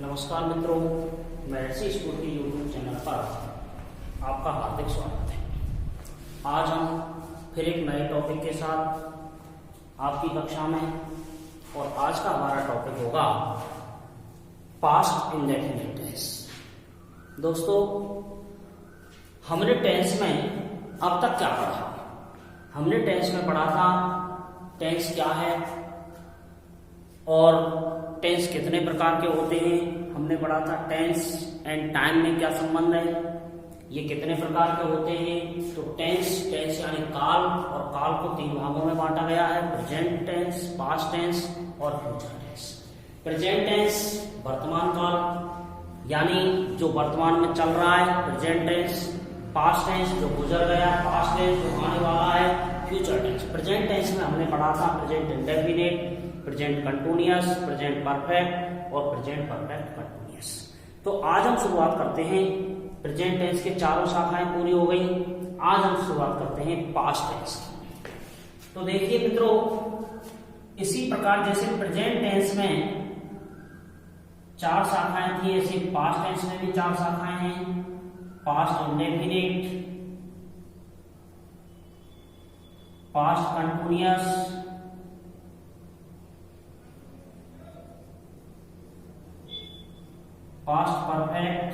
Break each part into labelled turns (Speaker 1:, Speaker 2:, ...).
Speaker 1: नमस्कार मित्रों, महर्षि स्कूल के यूट्यूब चैनल पर आपका हार्दिक स्वागत है। आज हम फिर एक नए टॉपिक के साथ आपकी कक्षा में, और आज का हमारा टॉपिक होगा पास्ट इंडेफिनिट टेंस। दोस्तों, हमने टेंस में अब तक क्या पढ़ा? हमने टेंस में पढ़ा था टेंस क्या है और टेंस कितने प्रकार के होते हैं। हमने पढ़ा था टेंस एंड टाइम में क्या संबंध है, ये कितने प्रकार के होते हैं। तो टेंस यानी काल, और काल को तीन भागों में बांटा गया है: प्रेजेंट टेंस, पास्ट टेंस और फ्यूचर टेंस। प्रेजेंट टेंस वर्तमान काल यानी जो वर्तमान में चल रहा है, प्रेजेंट टेंस। पास्ट टेंस जो गुजर गया, पास्ट टेंस जो आने वाला है, फ्यूचर टेंस। प्रेजेंट टेंस में हमने पढ़ा था present indefinite, present continuous, present perfect और प्रेजेंट परफेक्ट कंटिन्यूअस। तो आज हम शुरुआत करते हैं, प्रेजेंट टेंस के चारों शाखाएं पूरी हो गई। आज हम शुरुआत करते हैं पास्ट टेंस की। तो देखिए मित्रों, इसी प्रकार जैसे प्रेजेंट टेंस में चार शाखाएं थी, ऐसे पास्ट टेंस में भी चार शाखाएं हैं: past indefinite, past continuous, past perfect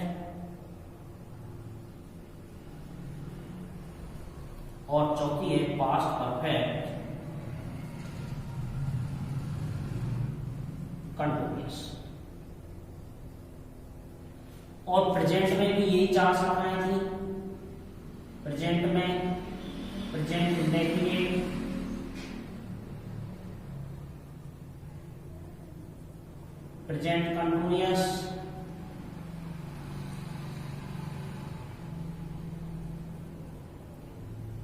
Speaker 1: और चौथी है पास्ट परफेक्ट कंटिन्यूअस। और प्रेजेंट में भी यही चार शाखाएं थी। प्रेजेंट में present indefinite, present continuous,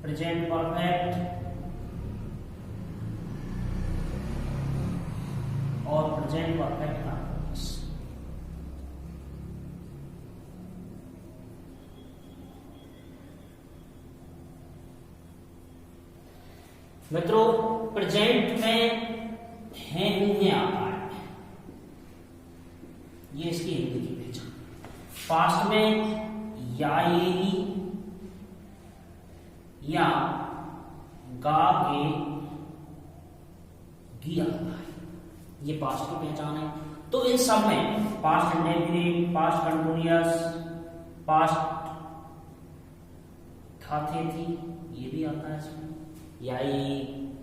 Speaker 1: present perfect और प्रेजेंट परफेक्ट कंटिन्यूअस। मित्रों, प्रेजेंट में है हिंदी आता है, ये इसकी हिंदी की पहचान। पास्ट में या ये या गा के गी आता है, ये पास्ट की पहचान है। तो इन सब में past indefinite, past continuous, past था थे थी, ये भी आता है इसमें। या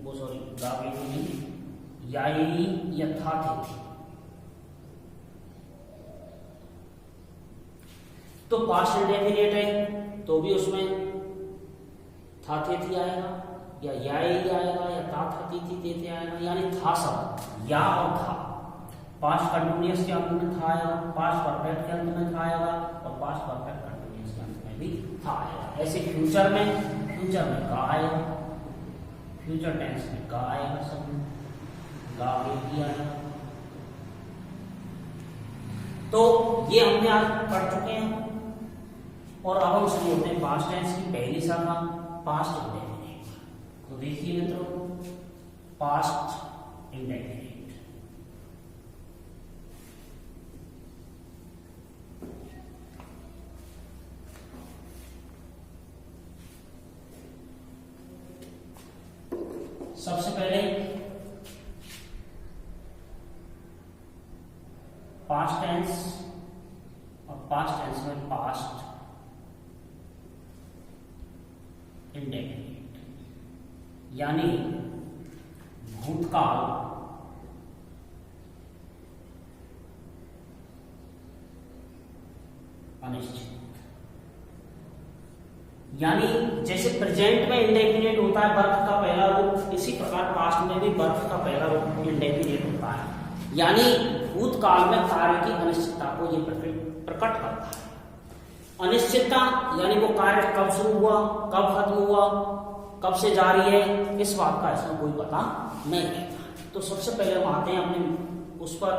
Speaker 1: वो सॉरी गा के नहीं, या था थे थी। तो पास्ट इंडेफिनिट है तो भी उसमें था थे थी आएगा, या आएगा, या था थी थी आएगा, यानी था सब या और था। पास्ट कंटिन्यूअस के अंत में था आएगा, पास्ट परफेक्ट के अंत में था आएगा और पास्ट परफेक्ट कंटिन्यूअस के अंत में भी था आएगा। ऐसे फ्यूचर में का आएगा, फ्यूचर टेंस में का आएगा, सब गा भी आएगा। तो ये हमने आज पढ़ चुके हैं, और अब हम शुरू होते हैं पास्ट टेंस की पहली शाखा, पास्ट इंडेफिनिट। तो देखिए मित्रों, पास्ट इंडेफिनिट। सबसे पहले पास्ट टेंस, और पास्ट टेंस में पास्ट इंडेफिनिट यानी भूतकाल अनिश्चित। यानी जैसे प्रेजेंट में इंडेफिनिट होता है वर्ब का पहला रूप, इसी प्रकार पास्ट में भी वर्ब का पहला रूप इंडेफिनिट होता है। यानी भूतकाल में कार्य की अनिश्चितता को यह प्रकट करता है। अनिश्चितता यानी वो कार्य कब शुरू हुआ, कब खत्म हुआ, कब से जारी है, इस बात का इसमें कोई पता नहीं रहता। तो सबसे पहले हम आते हैं अपने उस पर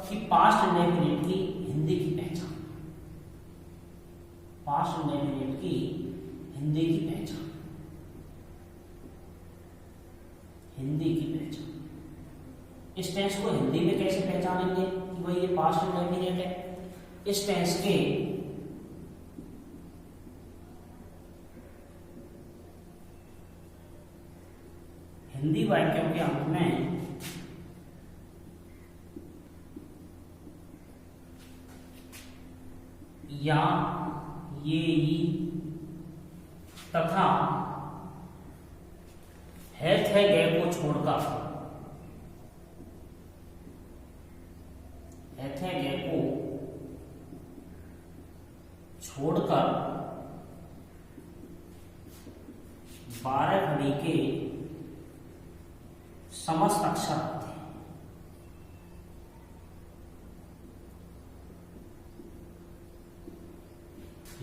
Speaker 1: कि पास्ट इंडेफिनिट की हिंदी की पहचान। पास्ट इंडेफिनिट की हिंदी की पहचान, हिंदी की पहचान। इस टेंस को हिंदी में कैसे पहचानेंगे कि भाई ये पास्ट इंडेफिनिट है? इस टेंस के हिंदी वाक्यों के अंत में या, ये, तथा है थे गए को छोड़कर, है थे गए को छोड़कर 12 घड़ी के समस्त अक्षर आते हैं।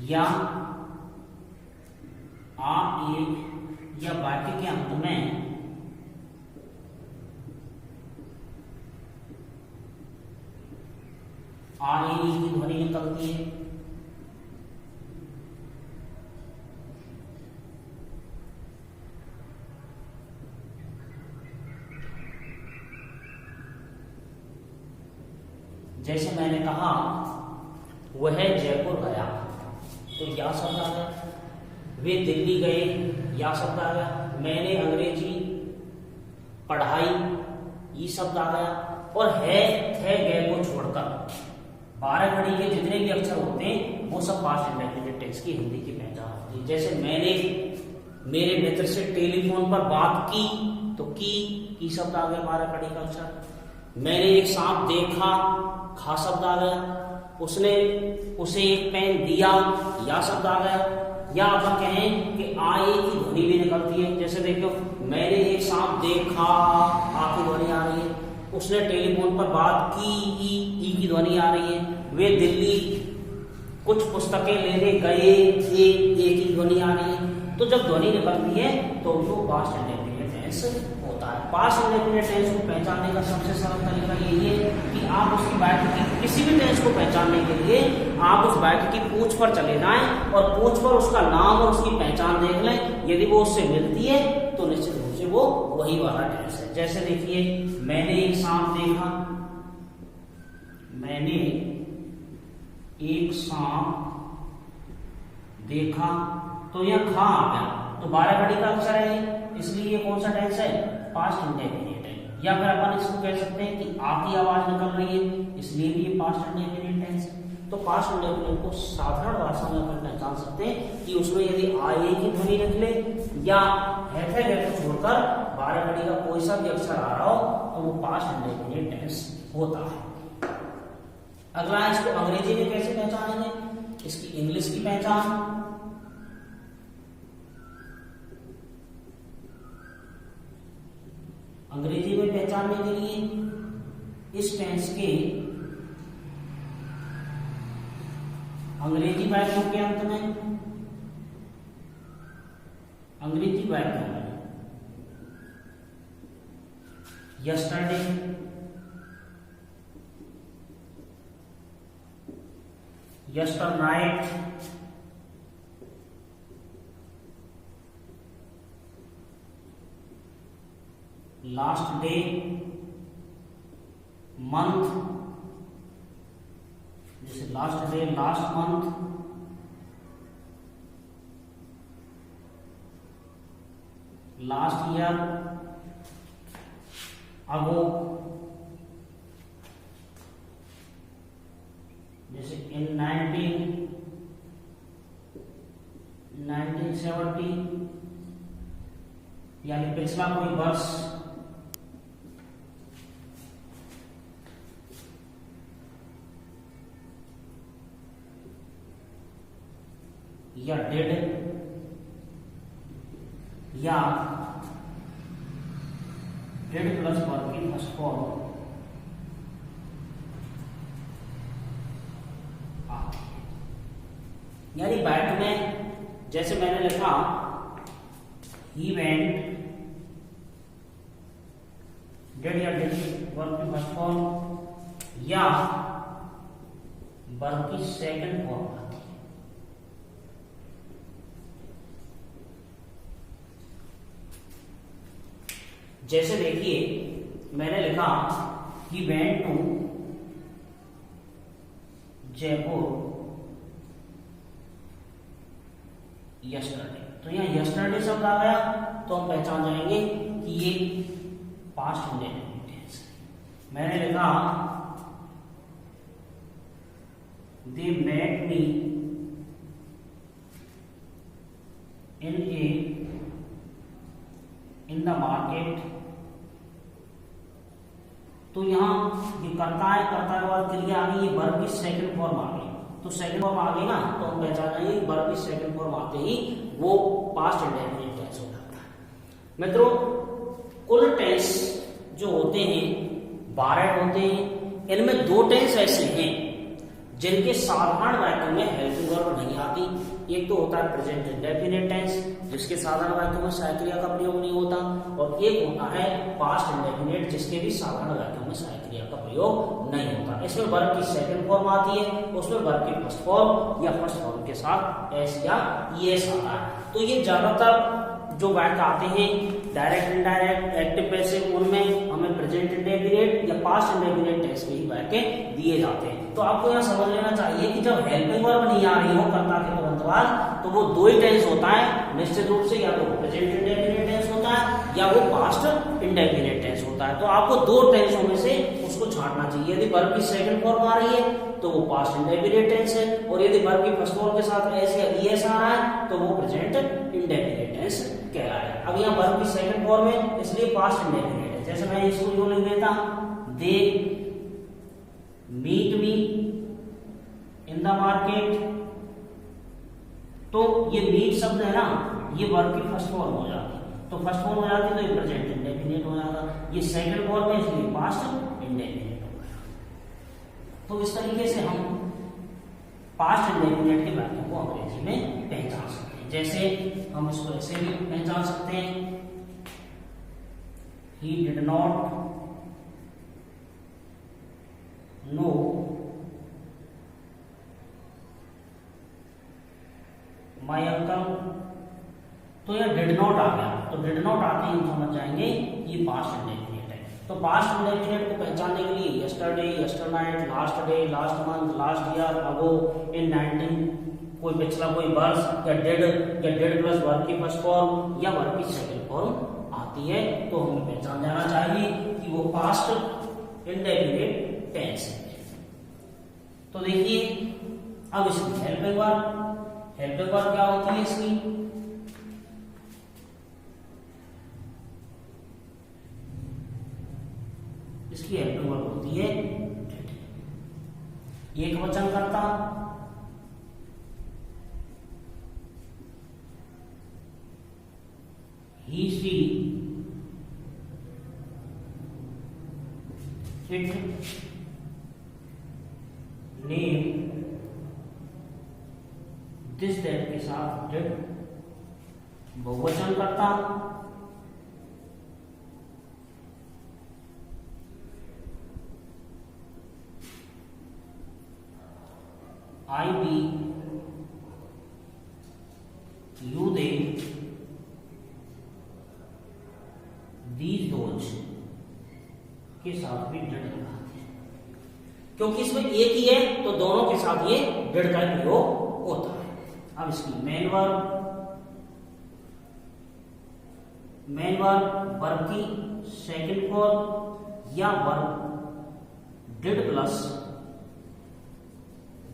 Speaker 1: या आ एक या वाक्य के अंत में आ की ध्वनि निकलती है। जैसे मैंने कहा वह जयपुर गया, तो या शब्द आ गया। वे दिल्ली गए, या शब्द आ गया। मैंने अंग्रेजी पढ़ाई, ये शब्द आ गया। और है थे गए को छोड़कर 12 घड़ी के जितने भी अक्षर होते हैं वो सब पास्ट इंडेफिनिट टेंस की हिंदी की पहचान होती है। जैसे मैंने मेरे मित्र से टेलीफोन पर बात की, तो की शब्द आ गया 12 घड़ी का अक्षर। मैंने एक सांप देखा, खा शब्द आ गया। उसने उसे एक पेन दिया, या शब्द आ गया। या अपन कहें कि आए की ध्वनि भी निकलती है। जैसे देखो मैंने एक सांप देखा, आ की ध्वनि आ रही है। उसने टेलीफोन पर बात की, ई की ध्वनि आ रही है। वे दिल्ली कुछ पुस्तकें लेने गए, ए की ध्वनि आ रही है। तो जब ध्वनि निकलती है तो वो पास्ट इंडेफिनिट टेंस होता है। पास्ट इंडेफिनिट टेंस को पहचानने का सबसे सरल तरीका यही है कि आप उसकी वाक्य की किसी भी टेंस को पहचानने के लिए आप उस वाक्य की पूंछ पर चले जाएं और पूंछ पर उसका नाम और उसकी पहचान देख लें। यदि वो उससे मिलती है तो निश्चित रूप से वो वही वाला टेंस है। जैसे देखिए मैंने एक सांप देखा, मैंने एक सांप देखा, तो यह खा आ गया, तो 12 घड़ी का अक्षर है, इसलिए ये कौन सा टेंस है? पास्ट इंडेफिनिट है। या फिर अपन इसको कह सकते हैं कि आ की आवाज निकल रही है, इसलिए भी ये पास्ट इंडेफिनिट टेंस है। तो पास्ट इंडेफिनिट को साधारण भाषा में अपन पहचान सकते हैं कि उसमें यदि आए की ध्वनि निकले या है को छोड़कर 12 घड़ी का कोई सा भी अक्षर आ रहा हो तो वो पास्ट इंडेफिनिट टेंस होता है। अगला इसको अंग्रेजी में कैसे पहचानेंगे? इसकी इंग्लिश की पहचान। अंग्रेजी में पहचानने के लिए इस टेंस के अंग्रेजी वाक्यों के अंत में, अंग्रेजी वाक्यों में yesterday, yesternight, last day, month, जैसे last day, last month, last year, ago, जैसे इन 1970, यानी पिछला कोई वर्ष, या डेड, या डेड प्लस वर्ब की फर्स्ट फॉर्म यानी बैट में जैसे मैंने लिखा ही वेंट, डेड या डेड वर्ब की फर्स्ट फॉर्म या वर्ब की सेकंड फॉर्म आती है। जैसे देखिए मैंने लिखा he went to Jaipur yesterday. तो यहाँ यस्टरडे शब्द आ गया तो हम पहचान जाएंगे कि ये पास्ट इंडेफिनिट टेंस है। मैंने लिखा they met me in the market. तो यहाँ ये करता है, करता के बाद क्रिया आ गई, ये वर्ब की सेकंड फॉर्म आ गई। तो सेकंड फॉर्म आ गई ना, तो हम पहचान जाएंगे वर्ब की सेकंड फॉर्म आते ही वो पास्ट इंडेफिनिट टेंस हो जाता है। मित्रों, कुल टेंस जो होते हैं 12 होते हैं। इनमें 2 टेंस ऐसे हैं जिनके साधारण वाक्यों में हेल्पिंग वर्ब नहीं आती। एक तो होता है प्रेजेंट इंडेफिनिट टेंस, जिसके साधारण वाक्यों में सहायक क्रिया का प्रयोग नहीं होता, और एक होता है पास्ट इंडेफिनिट, जिसके भी साधारण वाक्यों में सहायक क्रिया का प्रयोग नहीं होता। इसमें वर्ब की सेकंड फॉर्म आती है, उसमें वर्ब की फर्स्ट फॉर्म या फर्स्ट फॉर्म के साथ एस या ईएस आता है। तो ये ज्यादातर जो वाक्य आते हैं डायरेक्ट, इनडायरेक्ट, एक्टिव, पैसिव, उनमें हमें प्रेजेंट इंडेफिनिट या पास्ट इंडेफिनिट टेंस के ही वाक्य दिए जाते हैं। तो आपको यहाँ समझ लेना चाहिए कि जब हेल्पिंग वर्ब नहीं आ रही हो कर्ता के तुरंत बाद, तो वो 2 ही टेंस होता है निश्चित रूप से, या तो प्रेजेंट इंडेफिनिट टेंस होता है या वो पास्ट इंडेफिनिट टेंस होता है। तो आपको 2 टेंसों में से उसको छांटना चाहिए। यदि वर्ब की सेकंड फॉर्म आ रही है तो वो पास्ट इंडेफिनिट टेंस है, और यदि वर्ब की फर्स्ट फॉर्म के साथ एस या ईएस आ रहा है तो वो प्रेजेंट इंडेफिनिट टेंस कहलाएगा। अब यहाँ वर्ब की सेकंड फॉर्म है, इसलिए पास्ट इंडेफिनिट है। जैसे मैं इसको यूं लिख देता, they meet me in the market. तो ये मीट शब्द है ना, ये वर्ब की फर्स्ट फॉर्म हो जाती है। तो फर्स्ट फॉर्म हो जाती है तो ये प्रेजेंट इंडेफिनिट हो जाता है। ये सेकंड फॉर्म है, इसलिए पास्ट इंडेफिनिट हो गया। तो इस तरीके से हम पास्ट इंडेफिनिट के वाक्यों को अंग्रेजी में पहचान सकते हैं। जैसे हम इसको ऐसे भी पहचान सकते हैं, he did not know my uncle। तो यह डिड नॉट आ गया, तो डिड नॉट आते ही हम समझ जाएंगे ये पास्ट इंडेफिनिट है। तो पास्ट इंडेफिनिट को पहचानने के लिए yesterday, yesternight, last day, last month, last year, ago, in 19, कोई पिछला कोई वर्ष, या डेड प्लस वर्ब की फर्स्ट फॉर्म या वर्ब की सेकंड फॉर्म आती है, तो हमें पहचान जाना चाहिए कि वो पास्ट इंडेफिनिट टेंस है। तो देखिए अब इसकी हेल्पिंग वर्ब क्या होती है इसकी, इसकी हेल्पिंग वर्ब होती है एक वचन करता, he, she, it, name, this, that के साथ did, बहुवचन करता, I, we, you, they, these, those के साथ भी डिड लगाते हैं, क्योंकि इसमें एक ही है तो दोनों के साथ ये डिड का प्रयोग होता है। अब इसकी मेन वर्ब वर्ब की सेकंड फॉर्म या वर्ब डिड प्लस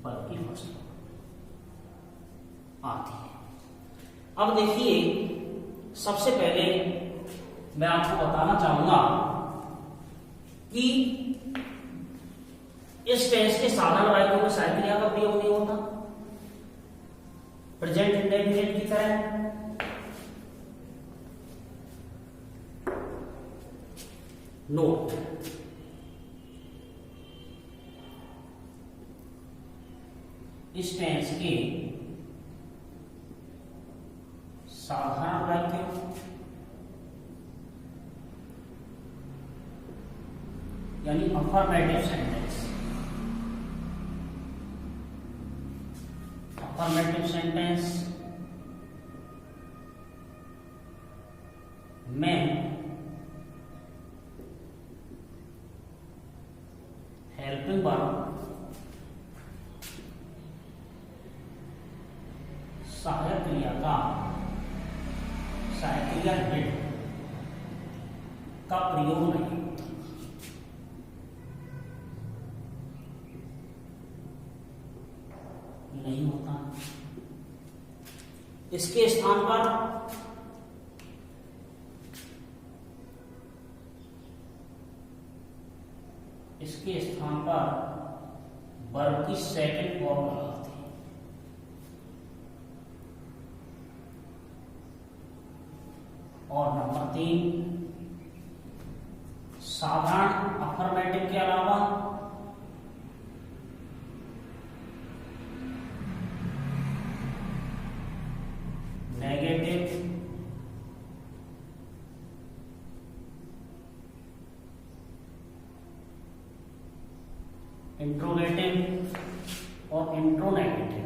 Speaker 1: वर्ब की फर्स्ट फॉर्म आती है। अब देखिए सबसे पहले मैं आपको बताना चाहूंगा कि इस टेंस के साधारण वाक्यों में सहायक क्रिया का प्रयोग नहीं होता प्रेजेंट इंडेफिनिट की तरह। नोट, इस टेंस के साधारण वाक्य यानी अफर्मेटिव सेंटेंस में हेल्पिंग वर्ब सहायक क्रिया का सहायक क्रिया डिड का प्रयोग नहीं होता। इसके स्थान पर वर्ब की सेकंड फॉर्म लगाते हैं। और नंबर 3, साधारण अफर्मेटिव के अलावा नेगेटिव, इंट्रोगेटिव और इंट्रोनेगेटिव।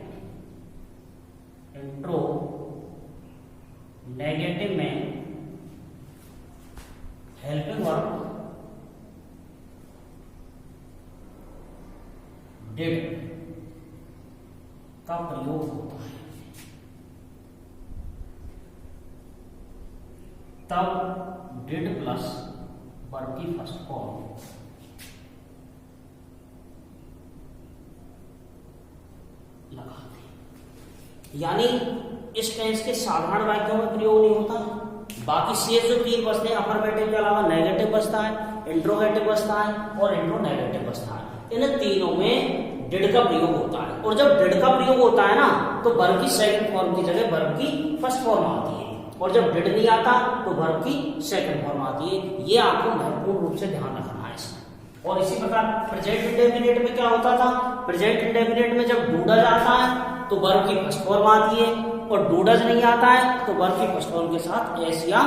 Speaker 1: इंट्रोनेगेटिव में हेल्पिंग वर्ब डिड का प्रयोग होता है। तब डिड प्लस वर्ब की फर्स्ट फॉर्म लगाते हैं। यानी इस टेंस के साधारण वाक्यों में प्रयोग नहीं होता। बाकी शेष जो 3 बचते हैं, अफर्मेटिव के अलावा नेगेटिव बचता है, इंट्रोगेटिव बचता है और इंट्रोनेगेटिव बचता है। इन तीनों में डिड का प्रयोग होता है। और जब डिड का प्रयोग होता है ना, तो वर्ब की सेकंड फॉर्म की जगह वर्ब की फर्स्ट फॉर्म आती है। और जब डिड नहीं आता तो वर्ब की सेकंड फॉर्म आती है। ये आपको महत्वपूर्ण रूप से ध्यान रखना है इसमें। और इसी प्रकार प्रेजेंट इंडेफिनिट में क्या होता था? प्रेजेंट इंडेफिनिट में जब डू डज आता है तो वर्ब की फर्स्ट फॉर्म आती है, और डू डज नहीं आता है तो वर्ब की फर्स्ट फॉर्म के साथ एस या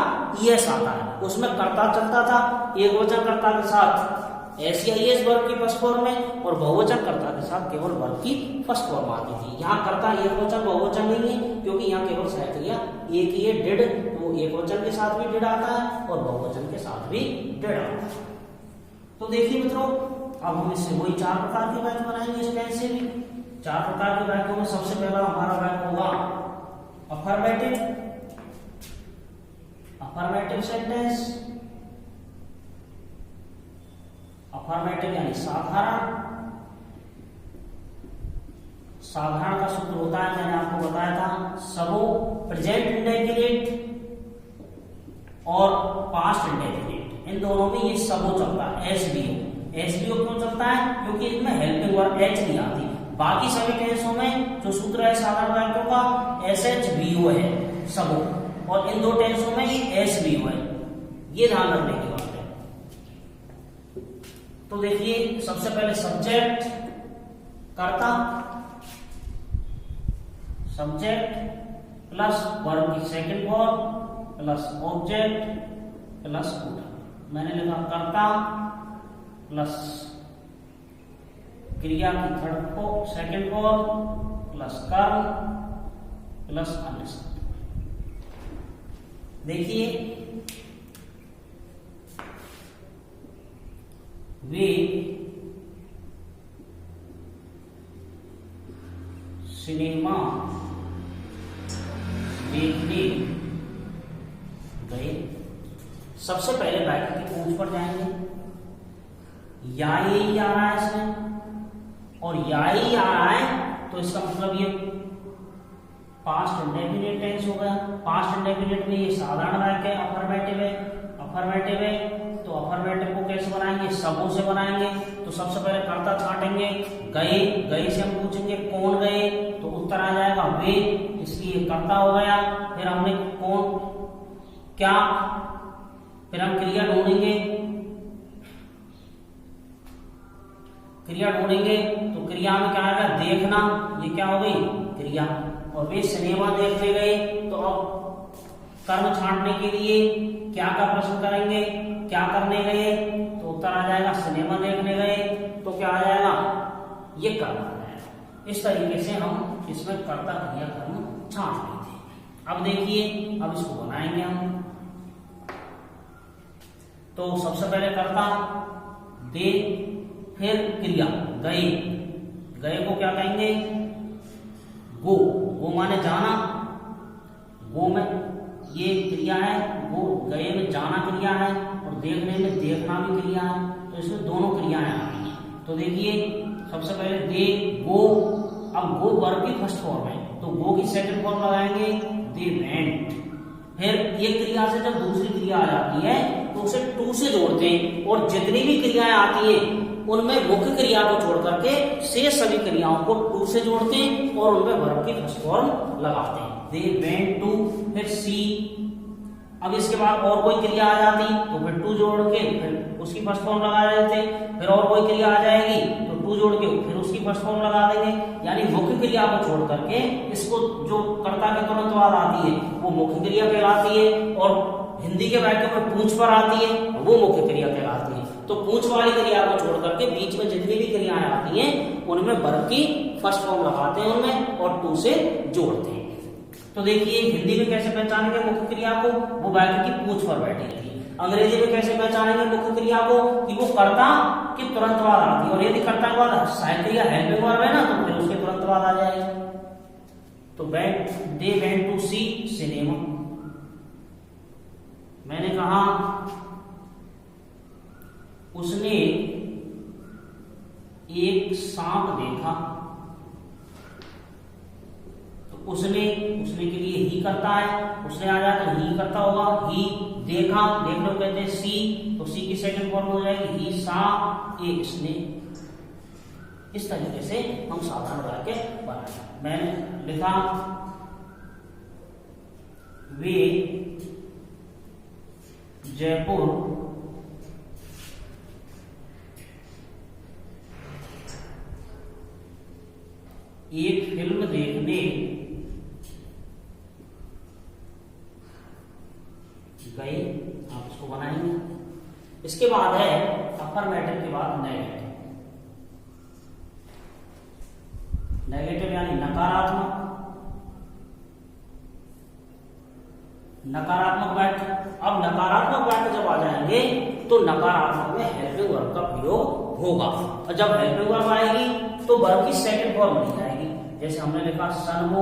Speaker 1: ईएस आता है। उसमें कर्ता चलता था, एक वचन कर्ता के साथ एस या ईएस वर्ब की फर्स्ट फॉर्म में, और बहुवचन कर्ता के साथ केवल वर्ब की फर्स्ट फॉर्म आती थी। यहाँ कर्ता एक वचन बहुवचन नहीं है, क्योंकि यहाँ केवल सहायक क्रिया एक ही है, डिड। तो एक वचन के साथ भी डिड आता है और बहुवचन के साथ भी डिड आता है। तो देखिए मित्रों, अब हम इससे वही 4 प्रकार के वाक्य बनाएंगे। इस टेंस से भी 4 प्रकार के वाक्यों में सबसे पहला हमारा वाक्य होगा अफर्मेटिव सेंटेंस। अफर्मेटिव यानी साधारण। साधारण का सूत्र होता है, मैंने आपको बताया था, सबो प्रेजेंट इंडेफिनिट और पास्ट इंडेफिनिट, इन दोनों में ये सबो चलता है। एसबीओ क्यों चलता है? क्योंकि इसमें हेल्पिंग वर्ब एच नहीं आती। बाकी सभी टेंसों में जो सूत्र है साधारण वाक्यों का एसएचबीओ है सबो, और इन 2 टेंसों में ये एसबीओ है। ये ध्यान रखने की बात है। तो देखिए, सबसे पहले सब्जेक्ट कर्ता, सब्जेक्ट प्लस वर्ब की second form plus object plus plural. मैंने लिखा कर्ता प्लस क्रिया की सेकंड फॉर्म प्लस कर्म प्लस अन्य शब्द। देखिए, वे सिनेमा देखने गए। सबसे पहले वाक्य की पूंछ पर जाएंगे। या यही आ रहा है इसमें, और या ही आ रहा है, तो इसका मतलब ये पास्ट इंडेफिनिट टेंस हो गया। पास्ट इंडेफिनिट में ये साधारण वाक्य है, अफर्मेटिव है। तो अफर्मेटिव को कैसे बनाएंगे? सबों से बनाएंगे। तो सबसे पहले कर्ता छांटेंगे, गए से हम पूछेंगे कौन गए, तो उत्तर आ जाएगा वे, इसलिए कर्ता हो गया। फिर हमने कौन क्या, फिर हम क्रिया ढूंढेंगे, तो क्रिया में क्या आएगा? देखना, ये क्या हो गई? क्रिया। और वे सिनेमा देखने गए, तो अब कर्म छांटने के लिए क्या का प्रश्न करेंगे? क्या करने गए? तो उत्तर आ जाएगा सिनेमा देखने गए। तो क्या आ जाएगा? ये कर्म आ जाएगा। इस तरीके से हम इसमें कर्ता क्रिया कर्म छांट लेते हैं। अब देखिए, अब इसको बनाएंगे हम। तो सबसे पहले कर्ता दे, फिर क्रिया गए को क्या कहेंगे? गो माने जाना, गो में ये क्रिया है, वो गए में जाना क्रिया है और देखने में देखना भी क्रिया है, तो इसमें दोनों क्रियाएं आ रही हैं। तो देखिए सबसे पहले दे गो, अब गो वर्ब की फर्स्ट फॉर्म है तो गो की सेकंड फॉर्म लगाएंगे दे वेंट। फिर ये क्रिया से जब दूसरी क्रिया आ जाती है तो उसे टू से जोड़ते हैं और जितनी भी क्रियाएं आती है उनमें मुख्य क्रिया को छोड़ करके शेष सभी क्रियाओं को टू से जोड़ते हैं और उनमें वर्ब की फर्स्ट फॉर्म लगाते हैं। दे वेंट टू, फिर सी, अब इसके बाद और कोई क्रिया आ जाती तो फिर टू जोड़ के फिर उसकी फर्स्ट फॉर्म लगा देते, फिर और कोई क्रिया आ जाएगी तो टू जोड़ के फिर उसकी फर्स्ट फॉर्म लगा देंगे। यानी मुख्य क्रिया को छोड़ करके इसको जो कर्ता के तुरंत बाद आती है वो मुख्य क्रिया कहलाती है और हिंदी के वाक्य में पूंछ पर आती है वो मुख्य क्रिया कहलाती है। तो पूंछ वाली क्रिया को छोड़ करके बीच में जितनी भी क्रियाएं आती हैं उनमें वर्ब की फर्स्ट फॉर्म लगाते हैं उनमें और टू से जोड़ते हैं। तो देखिए हिंदी में कैसे पहचानेंगे मुख्य क्रिया को, वो वाक्य की पूंछ पर बैठी रहती है। अंग्रेजी में कैसे पहचानेंगे मुख्य क्रिया को कि वो कर्ता के तुरंत बाद आती है और यदि कर्ता के बाद सहायक क्रिया हेल्पिंग वर्ब है ना तो फिर उसके तुरंत बाद आ जाएगी। तो they went to see cinema, मैंने कहा उसने एक सांप देखा, तो उसने के लिए ही करता है, उसने आ जाए तो ही करता होगा, ही देखा, देख लो कहते हैं सी, तो सी की सेकंड फॉर्म हो जाएगी ही सा ए इसने। इस तरीके से हम साधारण वाक्य बनाए। मैंने लिखा वे जयपुर एक फिल्म देखने गए, आप इसको बनाएंगे। इसके बाद है अफर्मेटिव के बाद नेगेटिव। नेगेटिव यानी नकारात्मक, नकारात्मक वाक्य। अब नकारात्मक वाक्य जब आ जाएंगे तो नकारात्मक में हेल्पिंग वर्ब का प्रयोग होगा और जब हेल्पिंग वर्ब आएगी तो वर्ब की सेकंड फॉर्म बन जाएगी। जैसे हमने लिखा सन हो,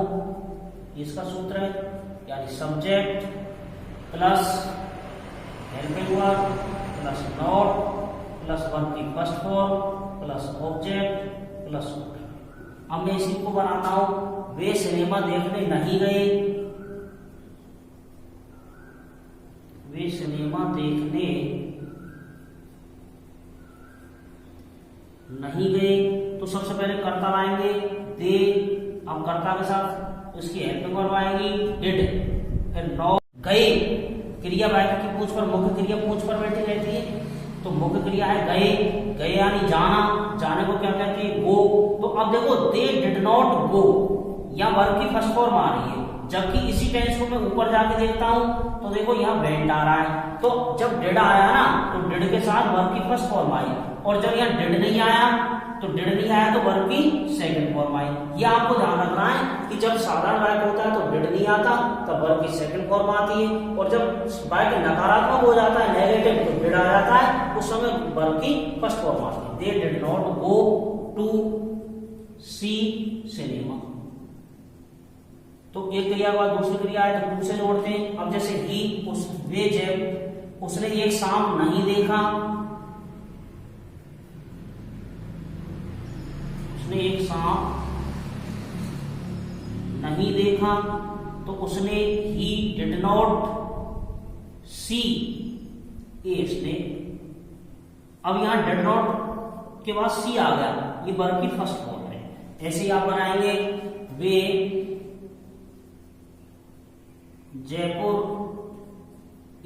Speaker 1: इसका सूत्र है यानी subject plus helping verb plus not plus verb की first form plus object plus सूत्र। अब मैं इसी को बनाता हूं, वे सिनेमा देखने नहीं गए, वे सिनेमा देखने नहीं गए। तो सबसे पहले कर्ता लाएंगे दे, अब कर्ता के साथ उसकी हेल्पिंग वर्ब आएगी डिड, फिर नॉट, गए क्रिया वाक्य की पूंछ पर, मुख्य क्रिया पूंछ पर बैठी रहती है तो मुख्य क्रिया है गए, गए यानी जाना, जाने को क्या कहते हैं गो। तो अब देखो दे डिड नॉट गो, या वर्ब की फर्स्ट फॉर्म आ रही है, जबकि इसी टेंस को मैं ऊपर जाके देखता हूं तो देखो यहाँ वेंट आ रहा है। तो जब डिड आया ना तो डिड के साथ वर्ब की फर्स्ट फॉर्म आई और जब यहाँ डिड नहीं आया तो डिड नहीं आया तो वर्ब की सेकंड फॉर्म आई। ये आपको ध्यान रखना है कि जब साधारण वाक्य होता है तो डिड नहीं आता तब वर्ब की सेकंड फॉर्म आती है और जब वाक्य नकारात्मक हो जाता है नेगेटिव तो डिड आ जाता है, उस समय वर्ब की फर्स्ट फॉर्म आती है। They did not go to see cinema. तो एक क्रिया के बाद दूसरी क्रिया है तो टू से जोड़ते हैं। अब जैसे ही वे जब उसने एक सांप नहीं देखा, उसने एक सांप नहीं देखा तो उसने he did not see a snake. अब यहां डिड नॉट के बाद सी आ गया, ये वर्ब की फर्स्ट फॉर्म है। ऐसे ही आप बनाएंगे वे जयपुर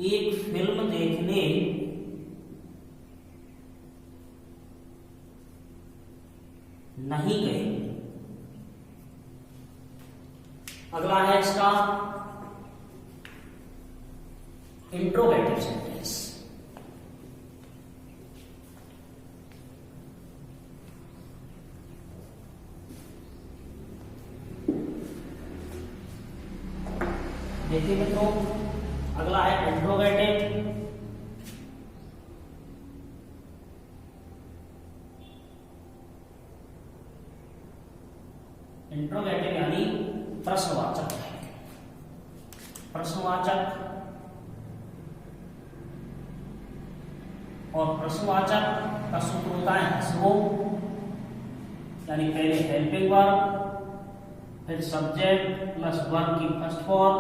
Speaker 1: एक फिल्म देखने नहीं गए। अगला है इसका इंट्रोगेटिव सेंटेंस। देखिए मित्रों, अगला है इंट्रोगेटिव। इंट्रोगेटिव यानी प्रश्नवाचक। प्रश्नवाचक, और प्रश्नवाचक का सूत्र होता है हसवो, यानी पहले हेल्पिंग वर्ब, फिर सब्जेक्ट प्लस वर्ब की first form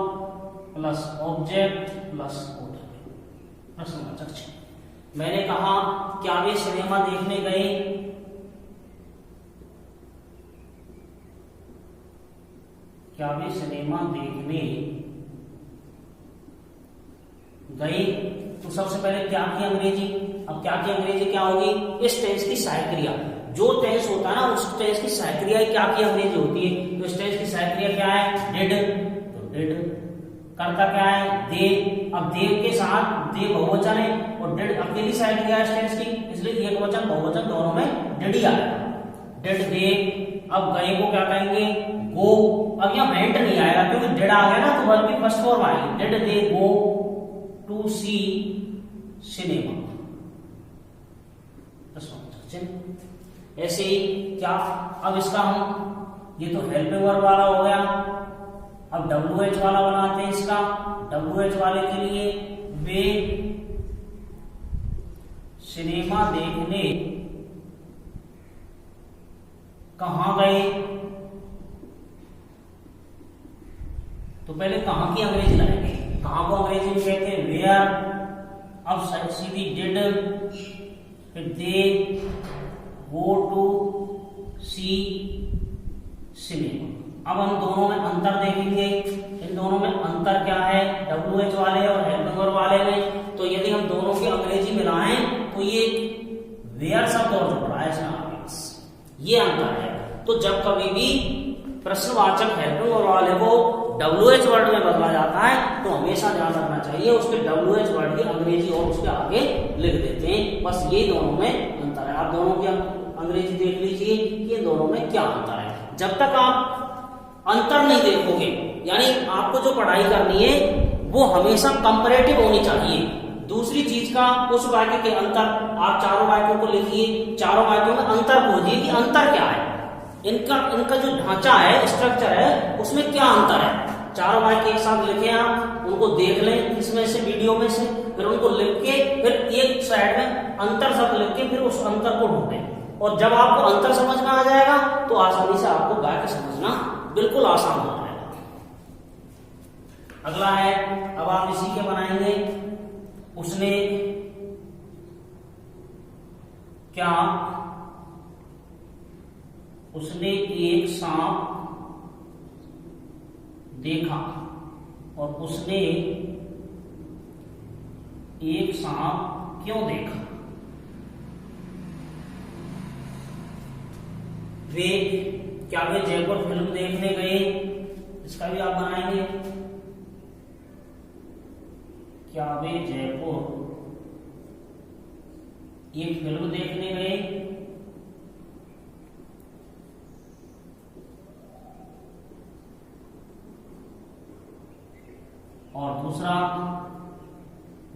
Speaker 1: plus object plus order, प्रश्नवाचक चिन्ह। मैंने कहा क्या वे सिनेमा देखने गए? क्या वे सिनेमा देखने गए? तो सबसे पहले क्या की अंग्रेजी, अब क्या की अंग्रेजी क्या होगी? इस टेंस की सहायक क्रिया, जो टेंस होता है ना उस टेंस की सहायक क्रिया क्या की अंग्रेजी होती है। तो इस टेंस की सहायक क्रिया क्या है? डिड, तो डिड। करता क्या है? दे। अब दे के साथ दे बहुवचन है और डिड अकेली सहायक क्रिया है इस टेंस की, इसलिए एक वचन बहुवचन दोनों में डिड ही आएगा। Did they. अब गए को क्या कहेंगे? गो। अब यहाँ वेंट नहीं आएगा क्योंकि डिड आ गया ना, तो वर्ब की फर्स्ट फॉर्म आएगी। Did they go to see cinema, ऐसे ही क्या, अब इसका हम, ये तो हेल्पिंग वर्ब वाला हो गया, अब WH वाला बनाते हैं इसका। WH वाले के लिए वे सिनेमा देखने कहां गए? तो पहले कहां की अंग्रेजी लाएंगे, कहां को अंग्रेजी में कहते हैं वेयर। अब सीधी डिड, फिर दे गो टू सी सिनेमा। अब हम दोनों में अंतर देखेंगे, इन दोनों में अंतर क्या है WH वाले और हेल्पिंग वर्ब वाले में। तो यदि हम दोनों की अंग्रेजी मिलाएं तो ये वेयर शब्द और जो पड़ा है इसमें ये अंतर है। तो जब कभी भी प्रश्नवाचक हेल्पिंग वर्ब वाले को WH वर्ड में बदला जाता है तो हमेशा ध्यान रखना चाहिए उसके WH वर्ड की अंग्रेजी और उसके आगे लिख देते हैं। बस ये दोनों में अंतर है। आप दोनों की अंग्रेजी देख लीजिए कि ये दोनों में क्या अंतर है। जब तक आप अंतर नहीं देखोगे, यानी आपको जो पढ़ाई करनी है वो हमेशा कंपैरेटिव होनी चाहिए। दूसरी चीज का उस वाक्य के अंतर, आप चारों वाक्यों को लिखिए, चारों वाक्यों में अंतर खोजिए कि अंतर क्या है, इनका जो ढांचा है, स्ट्रक्चर है, उसमें क्या अंतर है। चारों वाक्य एक साथ लिखें, आप उनको देख लें इसमें से, वीडियो में से, फिर उनको लिख के फिर एक साइड में अंतर शब्द लिख के फिर उस अंतर को ढूंढें। और जब आपको अंतर समझ में आ जाएगा तो आसानी से आपको वाक्य समझना बिल्कुल आसान हो जाएगा। अगला है, अब आप इसी के बनाएंगे, उसने क्या, उसने एक सांप देखा, और उसने एक सांप क्यों देखा। वे, क्या वे जयपुर फिल्म देखने गए, इसका भी आप बनाएंगे। क्या वे जयपुर एक फिल्म देखने गए, और दूसरा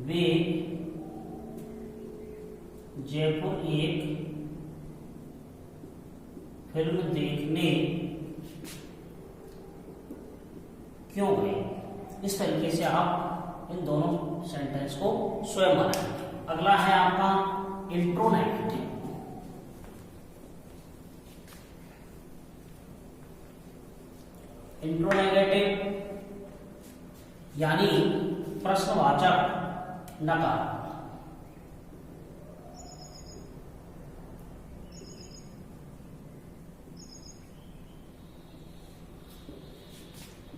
Speaker 1: वे जयपुर एक फिल्म देखने क्यों गए। इस तरीके से आप इन दोनों सेंटेंस को स्वयं बनाएंगे। अगला है आपका इंट्रोनेगेटिव। इंट्रोनेगेटिव यानी प्रश्नवाचक नकार।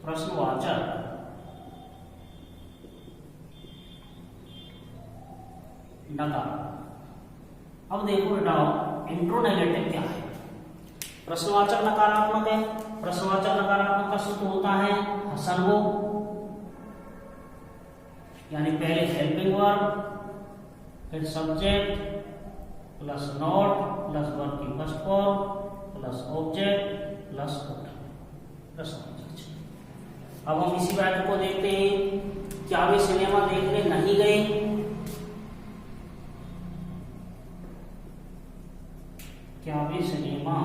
Speaker 1: प्रश्नवाचक नकार। अब देखो बेटाओ, इंट्रोनेगेटिव क्या है। प्रश्नवाचक नकारात्मक है। प्रश्नवाचक नकारात्मक का सूत्र होता है हसनवो, यानी पहले हेल्पिंग वर्ब, फिर subject plus not plus verb की first form plus object plus प्रश्नवाचक। अब हम इसी वाक्य को देखते हैं। क्या वे सिनेमा देखने नहीं गए। क्या वे सिनेमा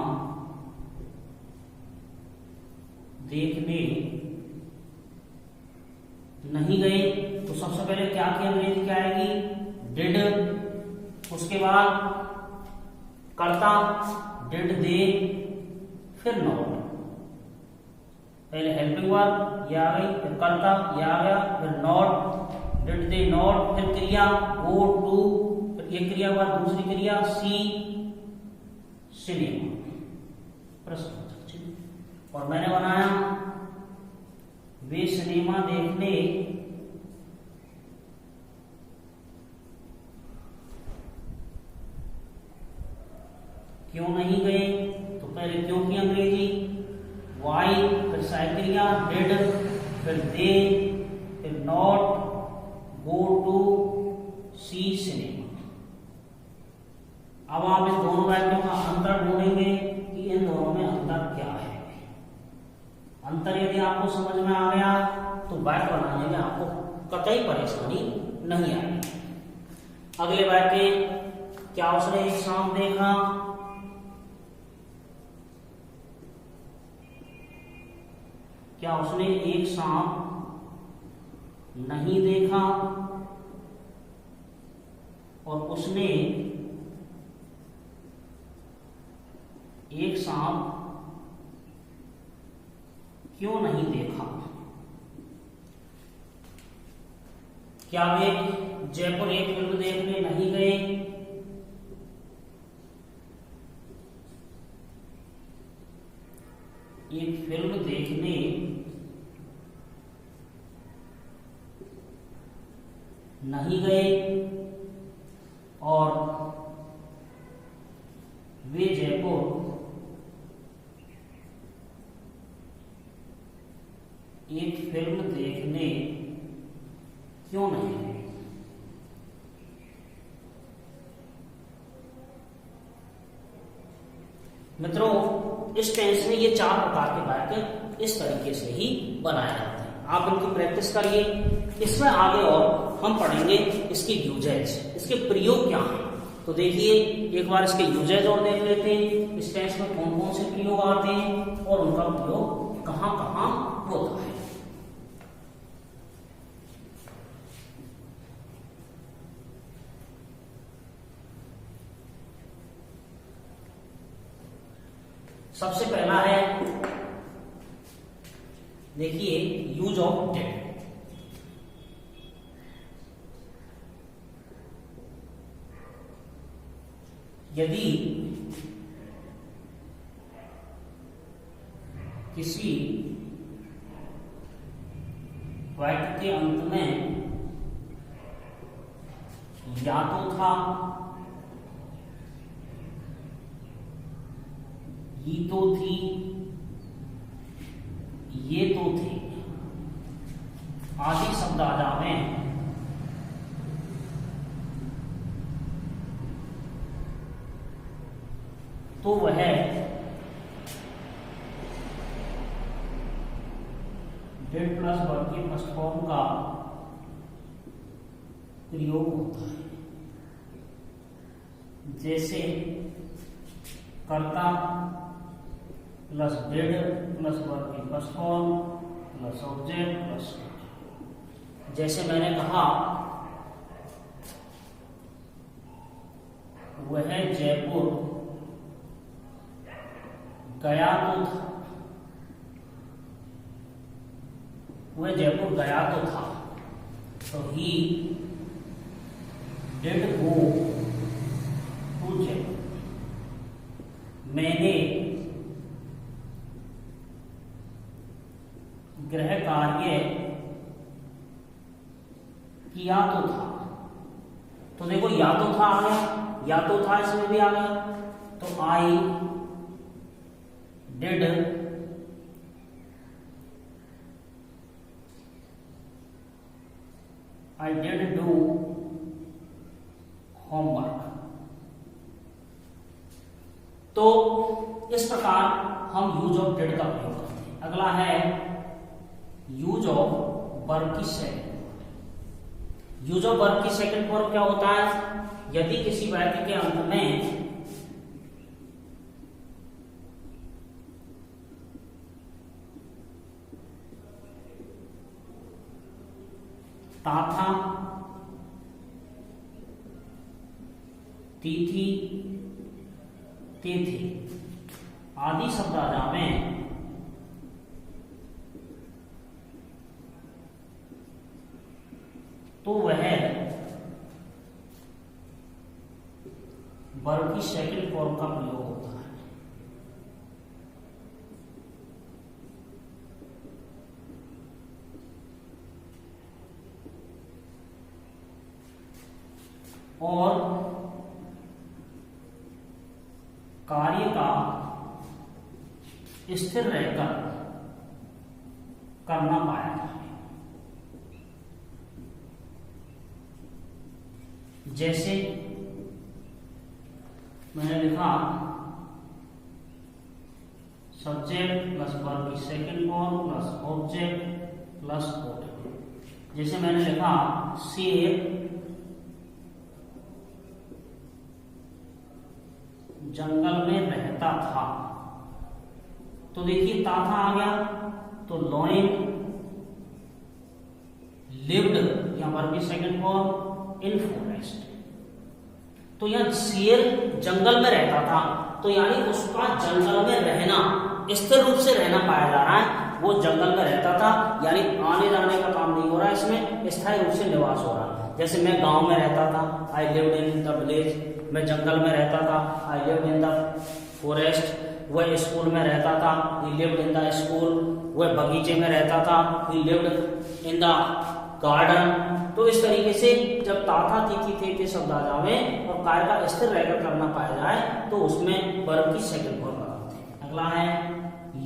Speaker 1: देखने नहीं गए, तो सबसे पहले क्या की अंग्रेजी क्या आएगी? डिड। उसके बाद कर्ता डिड दे, फिर नॉट। पहले हेल्पिंग वर्ब ये आ गई, फिर कर्ता ये आ गया, फिर नॉट, डिड दे नॉट, फिर क्रिया गो टू, फिर ये क्रिया बाद दूसरी क्रिया सी सिनेमा प्रश्नवाचक चिन्ह। और मैंने बनाया वे सिनेमा देखने क्यों नहीं गए, तो पहले क्यों की अंग्रेजी वाई, फिर साइक्रिया डिड, फिर दे, फिर not, go to, see cinema. अब आप इन दोनों वाक्यों का अंतर ढूंढेंगे कि इन दोनों में अंतर क्या है। अंतर यदि आपको समझ में आ गया तो वाक्य बनाने में आपको कतई परेशानी नहीं आएगी। अगले वाक्य, क्या उसने एक सांप देखा? क्या उसने एक सांप नहीं देखा? और उसने एक सांप क्यों नहीं देखा? क्या वे जयपुर एक फिल्म देखने नहीं गए? एक फिल्म देखने नहीं गए और वे जयपुर एक फिल्म देखने क्यों नहीं गए? मित्रों, इस टेंस में ये 4 प्रकार के वाक्य इस तरीके से ही बनाए जाते हैं। आप इनकी प्रैक्टिस करिए। इसमें आगे और हम पढ़ेंगे इसके यूजेज, इसके प्रयोग क्या हैं। तो देखिए एक बार इसके यूजेज और देख लेते हैं। इस टेंस में कौन कौन से प्रयोग आते हैं और उनका प्रयोग कहां कहां होता है। सबसे पहला है, देखिए यूज ऑफ डिड। यदि किसी वाक्य के अंत में या तो था, ये तो थी, ये तो थे आदि शब्द आ जावे तो वह डिड प्लस वर्ब के फर्स्ट फॉर्म का प्रयोग होता है। जैसे कर्ता प्लस डिड प्लस वर्ब की first form plus object plus, जैसे मैंने कहा वह जयपुर गया तो था, वह जयपुर गया तो था, तो he did go to Jaipur. मैंने गृह कार्य किया तो था, तो देखो या तो था आ गया, या तो था इसमें भी आ गया, तो आई डिड डू होमवर्क। तो इस प्रकार हम यूज ऑफ डिड का प्रयोग करते हैं। अगला है यूज ऑफ वर्ब की सेकंड। यूज ऑफ वर्ब की सेकंड फॉर्म क्या होता है? यदि किसी वाक्य के अंत में ताथा, तीथी, तेथी आदि शब्द आ जावे तो वह वर्ब की सेकंड फॉर्म का प्रयोग होता है। और कार्य का स्थिर रहकर करना पाया जाए। जैसे मैंने लिखा सब्जेक्ट प्लस वर्ब की second form plus object plus object. जैसे मैंने लिखा शेर जंगल में रहता था, तो देखिए ताथा आ गया, तो लॉयन लिव्ड या वर्ब की सेकंड फॉर्म इन फॉरेस्ट। तो यहां शेर जंगल में रहता था, तो यानी उसका जंगल में रहना, स्थिर रूप से रहना पाया जा रहा है। वो जंगल में रहता था, यानी आने जाने का काम नहीं हो रहा है, इसमें स्थायी रूप से निवास हो रहा है। जैसे मैं गांव में रहता था, I lived in the village. मैं जंगल में रहता था, I lived in the forest. वह स्कूल में रहता था, ही लिव्ड इन द स्कूल। वह बगीचे में रहता था, ही लिव्ड इन द गार्डन। तो इस तरीके से जब ताथा, तीथी, थे शब्द आ जावे और कार्य का स्थिर रहकर करना पाया जाए तो उसमें वर्ब की सेकंड फॉर्म लगाते हैं। अगला है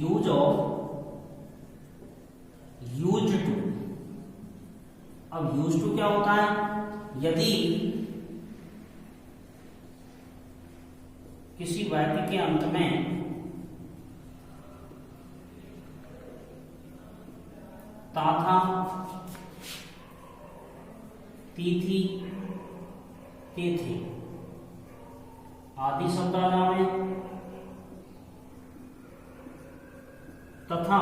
Speaker 1: यूज ऑफ यूज टू। अब यूज टू क्या होता है? यदि किसी वाक्य के अंत में ताथा, तीथी, तेथी आदि शब्द आ जावे तथा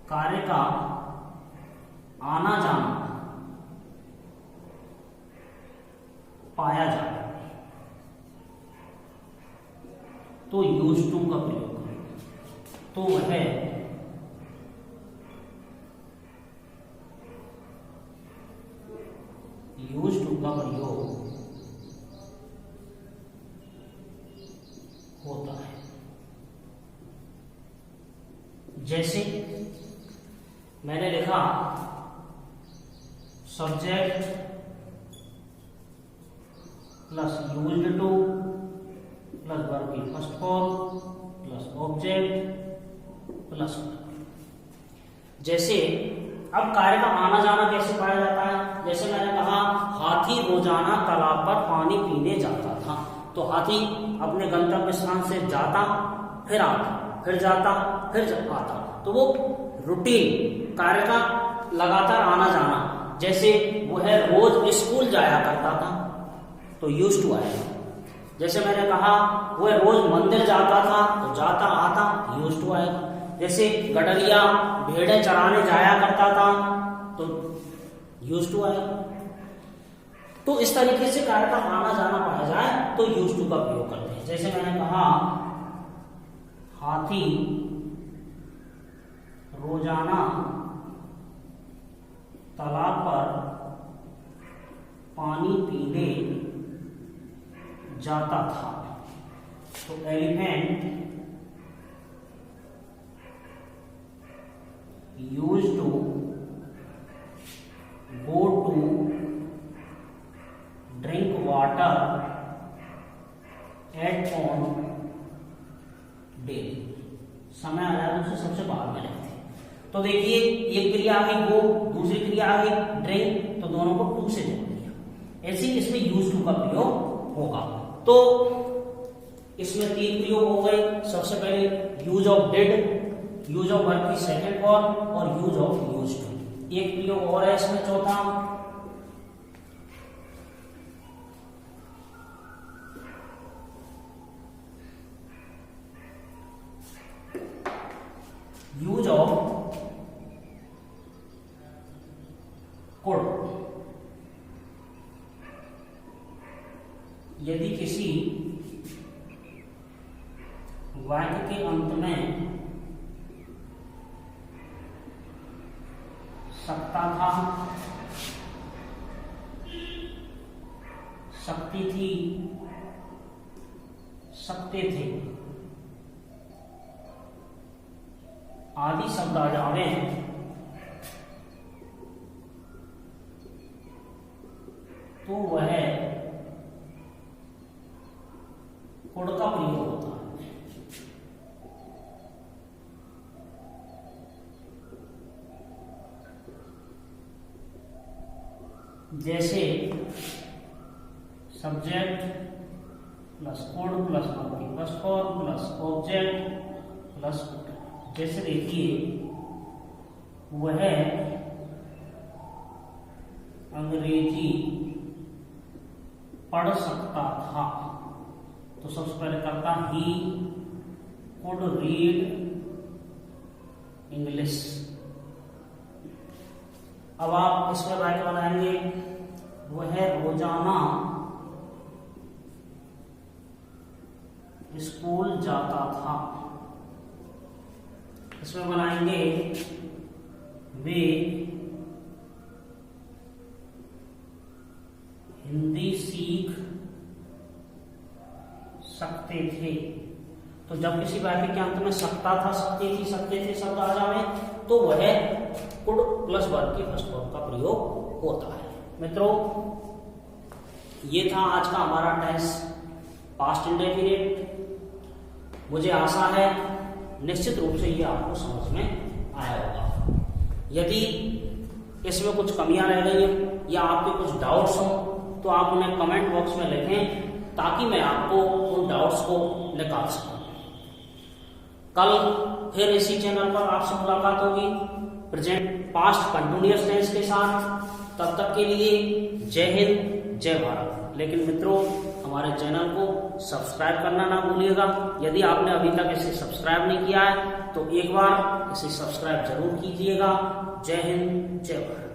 Speaker 1: कार्य का आना जाना पाया जाए तो यूज टू का प्रयोग करें, तो वह यूज टू का प्रयोग होता है। जैसे मैंने लिखा subject plus used to plus verb की first form plus object plus. जैसे अब कार्य का आना जाना कैसे पाया जाता है? जैसे मैंने कहा हाथी रोजाना तालाब पर पानी पीने जाता था, तो हाथी अपने गंतव्य स्थान से जाता, फिर आता, फिर जाता, फिर आता, तो वो रूटीन कार्य का लगातार आना जाना। जैसे वह रोज स्कूल जाया करता था तो यूज्ड टू आएगा। जैसे मैंने कहा वह रोज मंदिर जाता था, तो जाता आता यूज्ड टू आएगा। जैसे गडरिया भेड़ें चराने जाया करता था तो यूज्ड टू आएगा। तो इस तरीके से कार्य का आना जाना पाया जाए तो यूज्ड टू का प्रयोग करते हैं। जैसे मैंने कहा हाथी रोजाना तालाब पर पानी पीने जाता था, तो elephant used to go to drink water at on daily। समय आ जाए तो सबसे बाद में लिखते हैं। तो देखिए एक क्रिया आ गई गो, दूसरी क्रिया आ गई ड्रिंक, तो दोनों को टू से जोड़ दिया। ऐसे ही इसमें यूज टू का प्रयोग होगा। तो इसमें तीन प्रयोग हो गए। सबसे पहले use of did, use of verb की सेकंड फॉर्म और यूज ऑफ यूज टू। एक प्रयोग और है इसमें चौथा, यूज ऑफ यदि किसी वाक्य के अंत में सकता था, सकती थी, सकते थे आदि शब्द आ जावे तो वह कुड का प्रयोग होता है। जैसे subject plus could plus verb plus for plus object plus could. जैसे देखिए वह अंग्रेजी पढ़ सकता था, तो सबसे पहले करता ही कुड रीड इंग्लिश। अब आप इसमें वाक्य बनाएंगे वह रोजाना स्कूल जाता था। इसमें बनाएंगे वे हिंदी सीख सकते थे। तो जब किसी वाक्य के अंत में सकता था, सकते थी, सकते थे शब्द आ जाए तो वह कुड प्लस वर्ब के फर्स्ट फॉर्म का प्रयोग होता है। मित्रों, ये था आज का हमारा टेंस पास्ट इंडेफिनिट। मुझे आशा है निश्चित रूप से ये आपको समझ में आया होगा। यदि इसमें कुछ कमियां रह गई हैं या आपके कुछ डाउट्स हों तो आप उन्हें कमेंट बॉक्स में लिखें ताकि मैं आपको उन डाउट्स को निकाल सकूं। कल फिर इसी चैनल पर आपसे मुलाकात होगी प्रेजेंट पास्ट कंटिन्यूअस टेंस के साथ। तब तक के लिए जय हिंद, जय भारत। लेकिन मित्रों, हमारे चैनल को सब्सक्राइब करना ना भूलिएगा। यदि आपने अभी तक इसे सब्सक्राइब नहीं किया है तो एक बार इसे सब्सक्राइब जरूर कीजिएगा। जय हिंद, जय भारत।